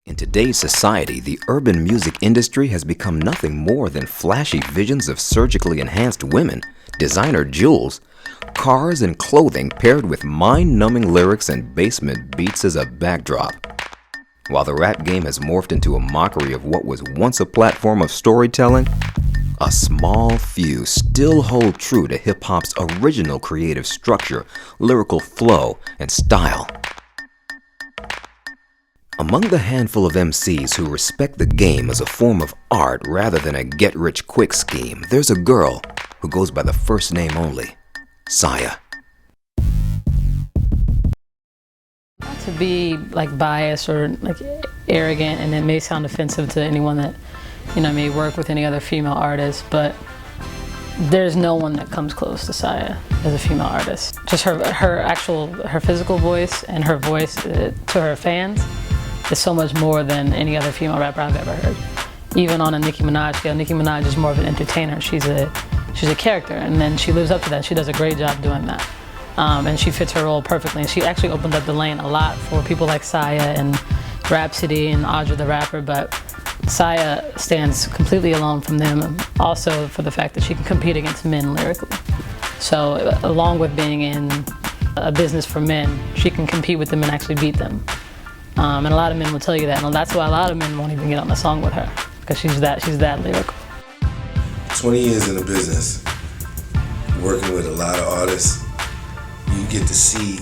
In today's society, the urban music industry has become nothing more than flashy visions of surgically enhanced women, designer jewels, cars and clothing paired with mind-numbing lyrics and basement beats as a backdrop. While the rap game has morphed into a mockery of what was once a platform of storytelling, a small few still hold true to hip-hop's original creative structure, lyrical flow, and style. Among the handful of MCs who respect the game as a form of art rather than a get-rich-quick scheme, there's a girl who goes by the first name only, Saia. Not to be like biased or like arrogant, and it may sound offensive to anyone that may work with any other female artist, but there's no one that comes close to Saia as a female artist. Just her physical voice and her voice to her fans is so much more than any other female rapper I've ever heard. Even on a Nicki Minaj scale, Nicki Minaj is more of an entertainer. She's a character, and then she lives up to that. She does a great job doing that. And she fits her role perfectly. And she actually opened up the lane a lot for people like Saia and Rhapsody and Audra the Rapper, but Saia stands completely alone from them, also for the fact that she can compete against men lyrically. So along with being in a business for men, she can compete with them and actually beat them. And a lot of men will tell you that, and that's why a lot of men won't even get on the song with her, because she's that lyrical. 20 years in the business, working with a lot of artists, you get to see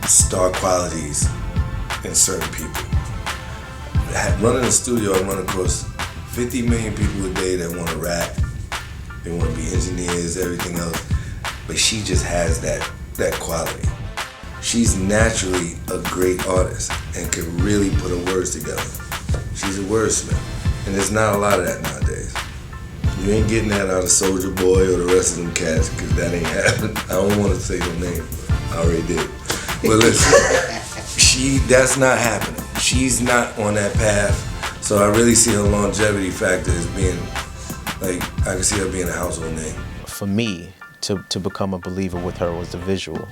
star qualities in certain people. Running a studio, I run across 50 million people a day that want to rap, they want to be engineers, everything else, but she just has that quality. She's naturally a great artist and can really put her words together. She's a wordsmith, and there's not a lot of that nowadays. You ain't getting that out of Soulja Boy or the rest of them cats, because that ain't happening. I don't want to say her name, I already did. But listen, that's not happening. She's not on that path, so I really see her longevity factor as being, like, I can see her being a household name. For me, to become a believer with her was the visual.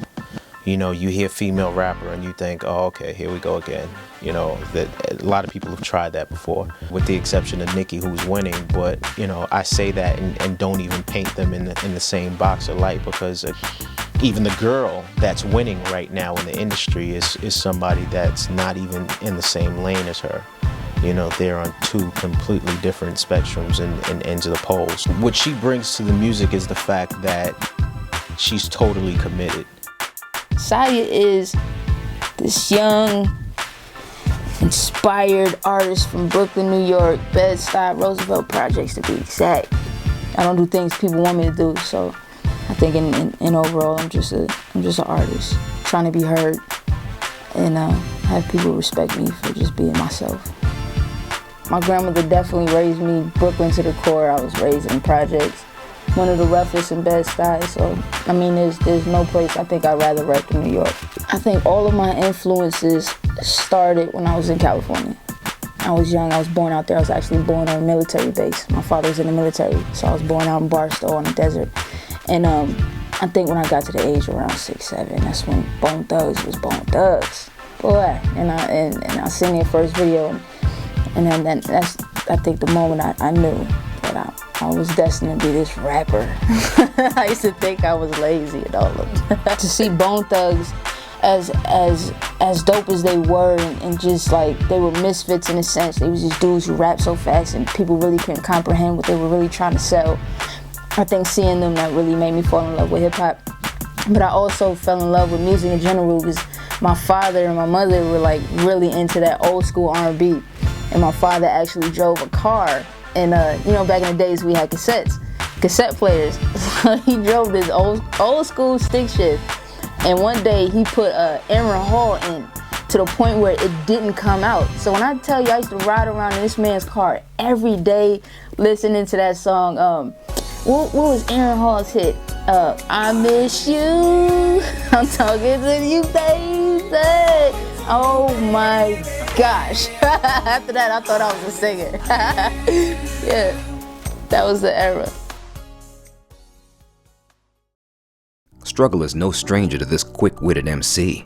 You hear female rapper and you think, oh, okay, here we go again. That a lot of people have tried that before, with the exception of Nicki, who's winning. But, I say that and don't even paint them in the same box of light, because even the girl that's winning right now in the industry is somebody that's not even in the same lane as her. They're on two completely different spectrums and ends of the poles. What she brings to the music is the fact that she's totally committed. Saia is this young, inspired artist from Brooklyn, New York, Bed Stuy, Roosevelt projects to be exact. I don't do things people want me to do, so I think in overall I'm just an artist trying to be heard and have people respect me for just being myself. My grandmother definitely raised me Brooklyn to the core. I was raised in projects, one of the roughest in Bed Stuy, so there's no place I think I'd rather rap in New York. I think all of my influences started when I was in California. I was young, I was born out there. I was actually born on a military base. My father was in the military, so I was born out in Barstow on the desert. And I think when I got to the age of around 6, 7, that's when Bone Thugs was Bone Thugs. Boy, and I seen their first video, and then that's, I think, the moment I knew that I was destined to be this rapper. I used to think I was lazy and all of that. To see Bone Thugs as dope as they were, and just like they were misfits in a sense. They was just dudes who rapped so fast and people really couldn't comprehend what they were really trying to sell. I think seeing them, that really made me fall in love with hip hop. But I also fell in love with music in general because my father and my mother were like really into that old school R&B. And my father actually drove a car. And back in the days we had cassette players. So he drove this old school stick shift. And one day he put Aaron Hall in to the point where it didn't come out. So when I tell you I used to ride around in this man's car every day listening to that song. What was Aaron Hall's hit? I miss you. I'm talking to you, baby. Oh my gosh. After that, I thought I was a singer. Yeah, that was the era. Struggle is no stranger to this quick-witted MC.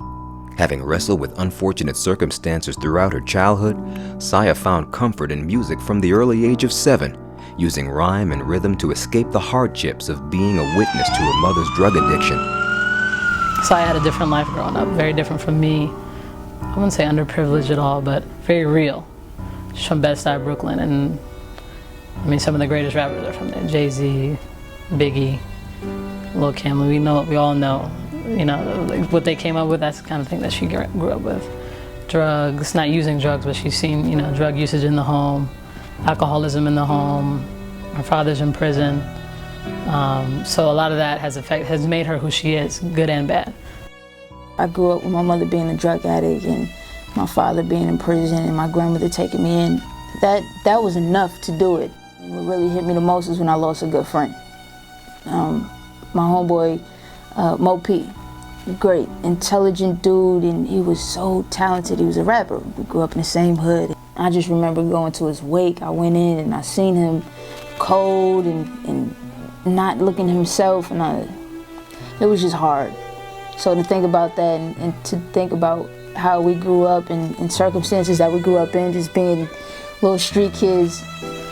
Having wrestled with unfortunate circumstances throughout her childhood, Saia found comfort in music from the early age of 7, using rhyme and rhythm to escape the hardships of being a witness to her mother's drug addiction. Saia had a different life growing up, very different from me. I wouldn't say underprivileged at all, but very real. She's from Bed Stuy, Brooklyn, and I mean, some of the greatest rappers are from there. Jay-Z, Biggie, Lil Kim. We all know, like what they came up with. That's the kind of thing that she grew up with. Drugs, not using drugs, but she's seen, drug usage in the home, alcoholism in the home. Her father's in prison. So a lot of that has made her who she is, good and bad. I grew up with my mother being a drug addict and my father being in prison and my grandmother taking me in. That was enough to do it. What really hit me the most is when I lost a good friend. My homeboy, Mo P, great, intelligent dude, and he was so talented. He was a rapper. We grew up in the same hood. I just remember going to his wake. I went in and I seen him cold and not looking himself, and it was just hard. So to think about that and to think about how we grew up and circumstances that we grew up in, just being little street kids,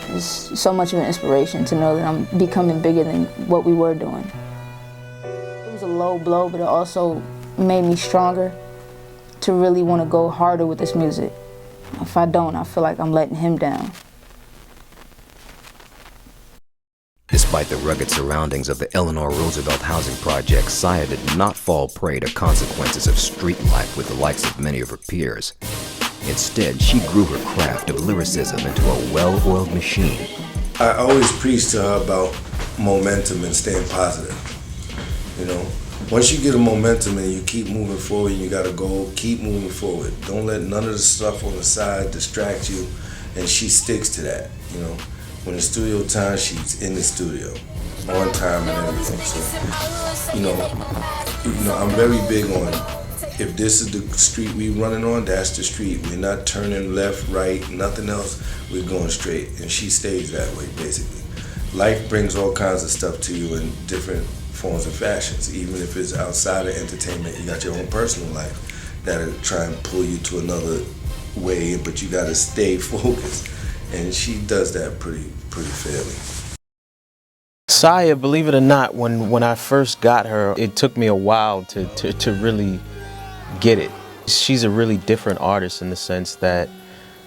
is so much of an inspiration to know that I'm becoming bigger than what we were doing. It was a low blow, but it also made me stronger to really want to go harder with this music. If I don't, I feel like I'm letting him down. Despite the rugged surroundings of the Eleanor Roosevelt housing project, Saia did not fall prey to consequences of street life with the likes of many of her peers. Instead, she grew her craft of lyricism into a well-oiled machine. I always preach to her about momentum and staying positive. Once you get a momentum and you keep moving forward, you got a goal, keep moving forward. Don't let none of the stuff on the side distract you, and she sticks to that, When it's studio time, she's in the studio, on time and everything. So, I'm very big on, if this is the street we running on, that's the street. We're not turning left, right, nothing else. We're going straight, and she stays that way, basically. Life brings all kinds of stuff to you in different forms and fashions. Even if it's outside of entertainment, you got your own personal life that'll try and pull you to another way, but you got to stay focused. And she does that pretty fairly. Saia, believe it or not, when I first got her, it took me a while to really get it. She's a really different artist in the sense that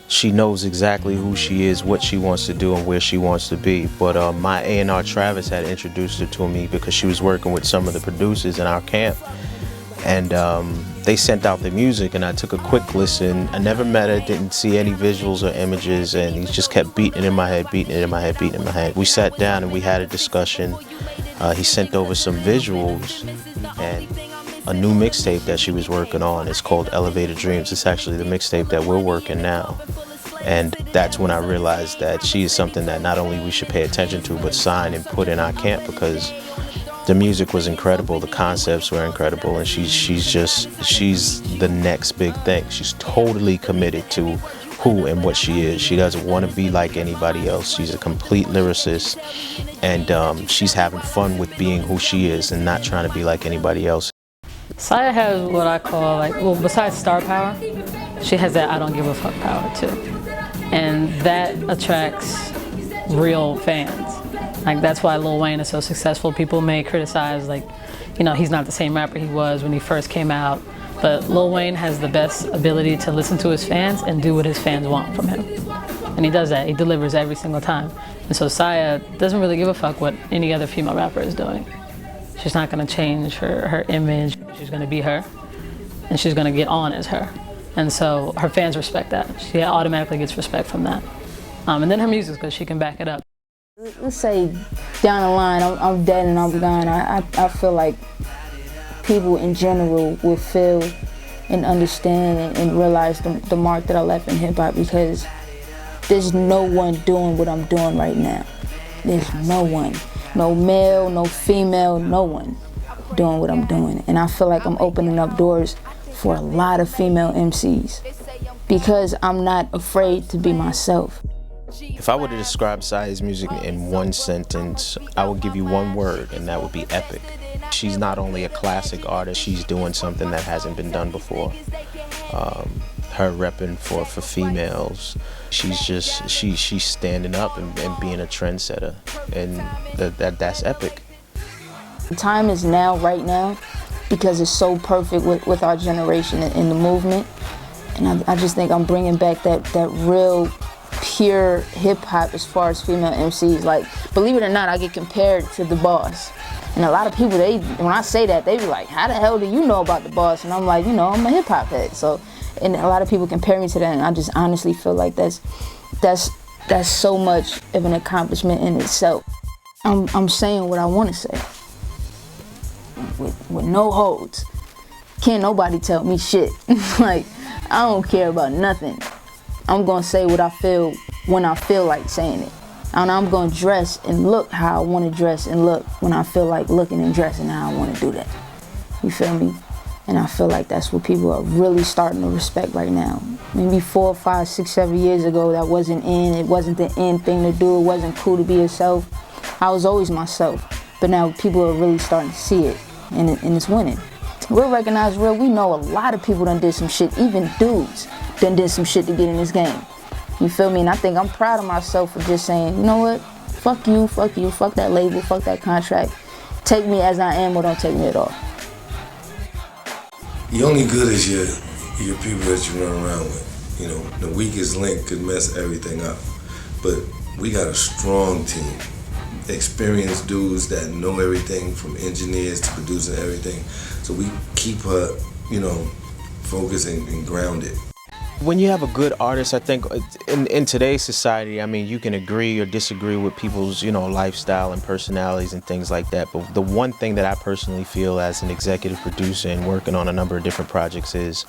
she knows exactly who she is, what she wants to do, and where she wants to be. But my A&R Travis had introduced her to me because she was working with some of the producers in our camp. And they sent out the music, and I took a quick listen. I never met her, didn't see any visuals or images, and he just kept beating it in my head, beating it in my head, beating it in my head. We sat down and we had a discussion. He sent over some visuals and a new mixtape that she was working on. It's called Elevated Dreams. It's actually the mixtape that we're working now. And that's when I realized that she is something that not only we should pay attention to, but sign and put in our camp, because the music was incredible, the concepts were incredible, and she's the next big thing. She's totally committed to who and what she is. She doesn't want to be like anybody else. She's a complete lyricist, and she's having fun with being who she is and not trying to be like anybody else. Saia has what I call, besides star power, she has that I don't give a fuck power too. And that attracts real fans. That's why Lil Wayne is so successful. People may criticize, he's not the same rapper he was when he first came out. But Lil Wayne has the best ability to listen to his fans and do what his fans want from him. And he does that. He delivers every single time. And so Saia doesn't really give a fuck what any other female rapper is doing. She's not going to change her image. She's going to be her. And she's going to get on as her. And so her fans respect that. She automatically gets respect from that. And then her music's good. She can back it up. Let's say down the line, I'm dead and I'm gone. I feel like people in general will feel and understand and realize the mark that I left in hip-hop, because there's no one doing what I'm doing right now. There's no one. No male, no female, no one doing what I'm doing. And I feel like I'm opening up doors for a lot of female MCs because I'm not afraid to be myself. If I were to describe Saia's music in one sentence, I would give you one word, and that would be epic. She's not only a classic artist, she's doing something that hasn't been done before. Her repping for females, she's standing up and being a trendsetter, and that's epic. The time is now, right now, because it's so perfect with our generation and the movement. And I just think I'm bringing back that real pure hip-hop as far as female MCs. Like, believe it or not, I get compared to The Boss. And a lot of people, when I say that, they be like, how the hell do you know about The Boss? And I'm like, I'm a hip-hop head. So, and a lot of people compare me to that, and I just honestly feel like that's so much of an accomplishment in itself. I'm saying what I want to say. With no holds. Can't nobody tell me shit. Like, I don't care about nothing. I'm gonna say what I feel when I feel like saying it. And I'm gonna dress and look how I wanna dress and look when I feel like looking and dressing how I wanna do that. You feel me? And I feel like that's what people are really starting to respect right now. Maybe 4, 5, 6, 7 years ago, that wasn't in. It wasn't the in thing to do. It wasn't cool to be yourself. I was always myself. But now people are really starting to see it, and it's winning. We're recognized real. We know a lot of people done did some shit. Even dudes done did some shit to get in this game. You feel me? And I think I'm proud of myself for just saying, you know what? Fuck you, fuck that label, fuck that contract. Take me as I am or don't take me at all. You're only good as your people that you run around with. The weakest link could mess everything up. But we got a strong team. Experienced dudes that know everything, from engineers to producing everything. So we keep her, focused and grounded. When you have a good artist, I think in today's society, I mean, you can agree or disagree with people's, lifestyle and personalities and things like that. But the one thing that I personally feel as an executive producer and working on a number of different projects is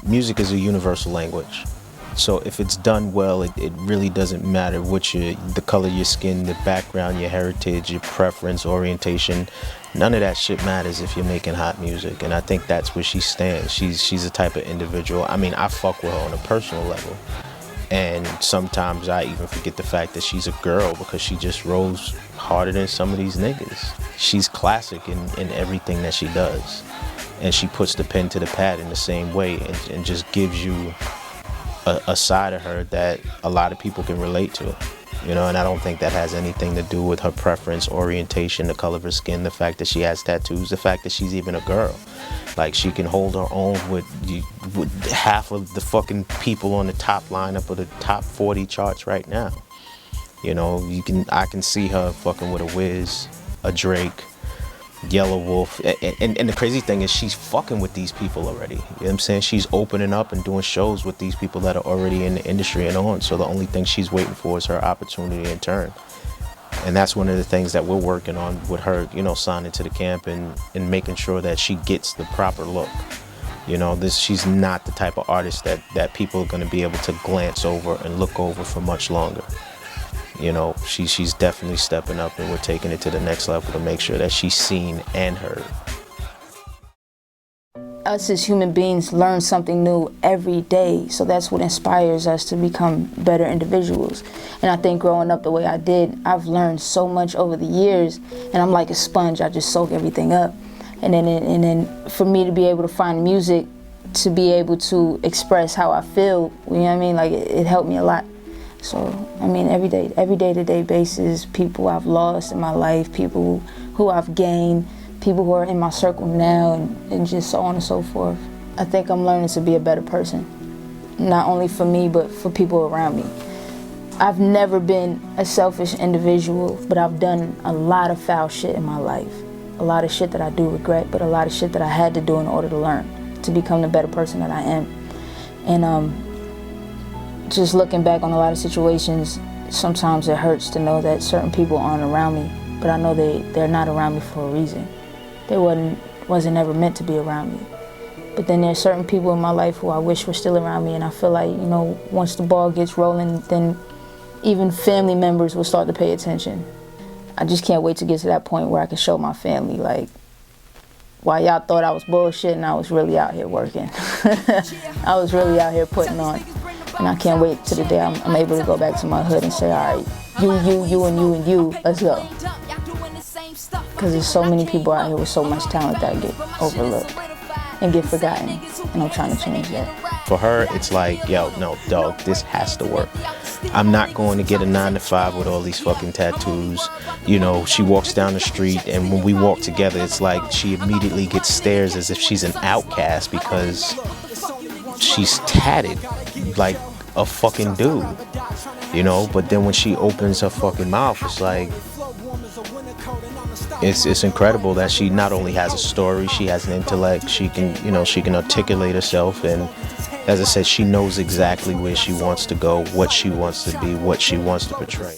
music is a universal language. So if it's done well, it really doesn't matter the color of your skin, the background, your heritage, your preference, orientation. None of that shit matters if you're making hot music. And I think that's where she stands. She's a type of individual. I mean, I fuck with her on a personal level. And sometimes I even forget the fact that she's a girl because she just rolls harder than some of these niggas. She's classic in everything that she does. And she puts the pen to the pad in the same way and just gives you a side of her that a lot of people can relate to, and I don't think that has anything to do with her preference, orientation, the color of her skin, the fact that she has tattoos, the fact that she's even a girl. Like, she can hold her own with half of the fucking people on the top lineup of the top 40 charts right now. I can see her fucking with a Wiz, a Drake, Yellow Wolf, and the crazy thing is she's fucking with these people already. You know what I'm saying? She's opening up and doing shows with these people that are already in the industry and on. So the only thing she's waiting for is her opportunity in turn. And that's one of the things that we're working on with her, signing to the camp and making sure that she gets the proper look. She's not the type of artist that people are going to be able to glance over and look over for much longer. She's definitely stepping up, and we're taking it to the next level to make sure that she's seen and heard. Us as human beings learn something new every day, so that's what inspires us to become better individuals. And I think growing up the way I did, I've learned so much over the years, and I'm like a sponge. I just soak everything up. And then for me to be able to find music to be able to express how I feel, Like it helped me a lot. So, every day-to-day basis, people I've lost in my life, people who I've gained, people who are in my circle now, and just so on and so forth. I think I'm learning to be a better person, not only for me, but for people around me. I've never been a selfish individual, but I've done a lot of foul shit in my life. A lot of shit that I do regret, but a lot of shit that I had to do in order to learn, to become the better person that I am. And just looking back on a lot of situations, sometimes it hurts to know that certain people aren't around me, but I know they're not around me for a reason. They wasn't ever meant to be around me. But then there's certain people in my life who I wish were still around me, and I feel like, once the ball gets rolling, then even family members will start to pay attention. I just can't wait to get to that point where I can show my family, like, while y'all thought I was bullshitting, I was really out here working. I was really out here putting on. And I can't wait till the day I'm able to go back to my hood and say, all right, you, and you, let's go. Because because there's so many people out here with so much talent that get overlooked and get forgotten, and I'm trying to change that. For her, it's like, yo, no, dog, this has to work. I'm not going to get a 9-to-5 with all these fucking tattoos. You know, she walks down the street, and when we walk together, it's like she immediately gets stares as if she's an outcast because she's tatted like a fucking dude, you know? But then when she opens her fucking mouth, it's like, it's incredible that she not only has a story, she has an intellect, she can articulate herself, and as I said, she knows exactly where she wants to go, what she wants to be, what she wants to portray.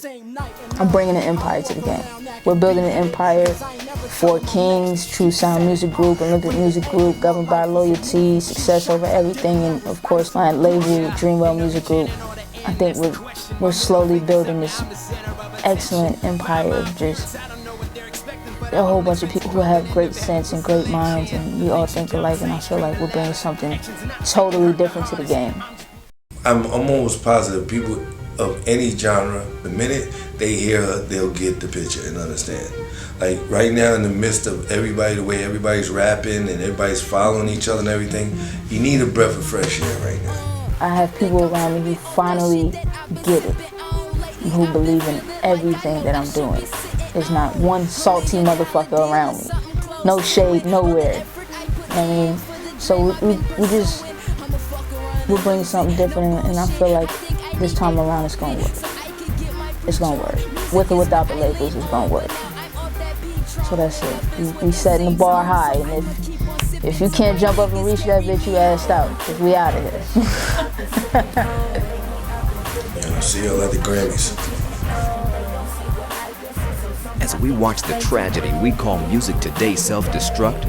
I'm bringing an empire to the game. We're building an empire for Kings, True Sound Music Group, Olympic Music Group, governed by loyalty, success over everything, and of course my label, Dreamwell Music Group. I think we're slowly building this excellent empire of just a whole bunch of people who have great sense and great minds, and we all think alike, and I feel like we're bringing something totally different to the game. I'm almost positive people of any genre, the minute they hear her, they'll get the picture and understand. Like right now, in the midst of everybody, the way everybody's rapping and everybody's following each other and everything, you need a breath of fresh air right now. I have people around me who finally get it, who believe in everything that I'm doing. There's not one salty motherfucker around me. No shade, nowhere. I mean, so we're bringing something different, and I feel like this time around it's gonna work. It's gonna work. With or without the labels, it's gonna work. So that's it. We setting the bar high, and if you can't jump up and reach that bitch, you assed out, because we out of here. Yeah, see y'all at the Grammys. As we watch the tragedy we call music today self-destruct,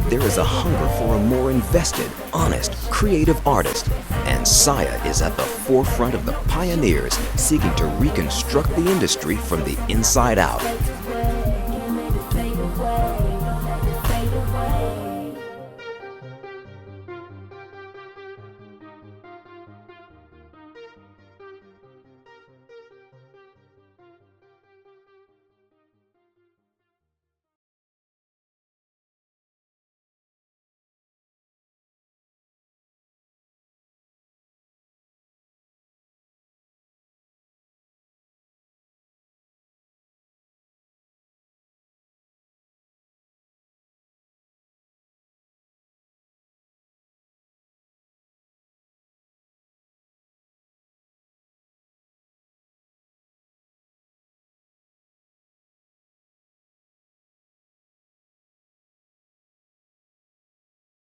there is a hunger for a more invested, honest, creative artist. And Saia is at the forefront of the pioneers seeking to reconstruct the industry from the inside out.